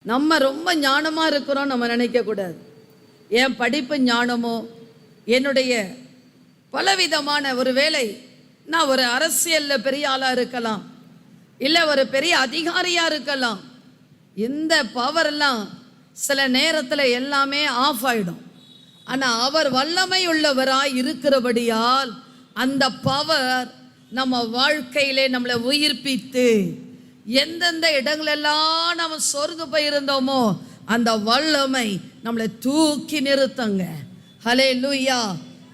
நம்ம ரொம்ப ஞானமாக இருக்கிறோம் நம்ம நினைக்கக்கூடாது. என் படிப்பு ஞானமோ, என்னுடைய பலவிதமான ஒரு வேலை, நான் ஒரு அரசியலில் பெரிய ஆளாக இருக்கலாம், இல்லை ஒரு பெரிய அதிகாரியாக இருக்கலாம். இந்த பவரெல்லாம் சில நேரத்தில் எல்லாமே ஆஃப் ஆகிடும். ஆனால் அவர் வல்லமை உள்ளவராய் இருக்கிறபடியால் அந்த பவர் நம்ம வாழ்க்கையிலே நம்மளை உயிர்ப்பித்து எந்தெந்த இடங்களெல்லாம் நம்ம சொர்ந்து போயிருந்தோமோ அந்த வல்லமை நம்மளை தூக்கி நிறுத்தங்க. ஹல்லேலூயா.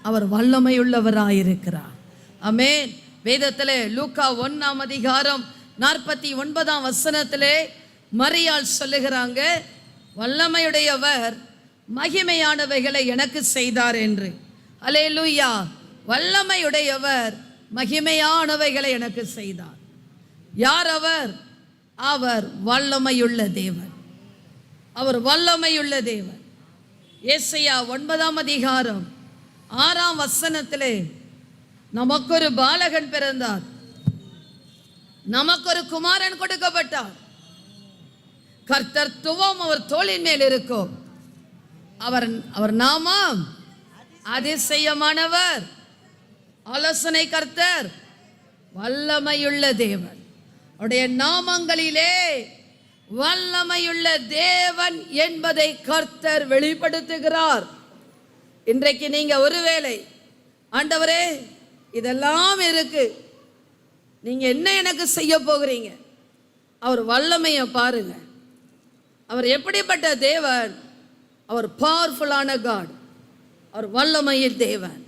அவர் வல்லமை உள்ளவராயிருக்கிறார். ஆமென். வேதத்திலே லூக்கா 1:49 மரியாள் சொல்லுகிறாங்க, வல்லமையுடையவர் மகிமையானவைகளை எனக்கு செய்தார் என்று. ஹல்லேலூயா. வல்லமையுடையவர் மகிமையானவைகளை எனக்கு செய்தார். யார் அவர்? அவர் வல்லமையுள்ள தேவன். அவர் வல்லமையுள்ள தேவன். ஏசாயா 9:6 நமக்கொரு பாலகன் பிறந்தார், நமக்கொரு குமாரன் கொடுக்கப்பட்டார், கர்த்தத்துவம் அவர் தோளின் மேல் இருக்கும். அவர் நாமம் அதிசயமானவர், ஆலோசனை கர்த்தர், வல்லமையுள்ள தேவன். அவருடைய நாமங்களிலே வல்லமையுள்ள தேவன் என்பதை கர்த்தர் வெளிப்படுத்துகிறார். இன்றைக்கு நீங்க ஒருவேளை, ஆண்டவரே இதெல்லாம் இருக்கு, நீங்க என்ன எனக்கு செய்ய போகிறீங்க? அவர் வல்லமையை பாருங்க. அவர் எப்படிப்பட்ட தேவன்? அவர் பவர்ஃபுல்லான காட். அவர் வல்லமையில் தேவன்.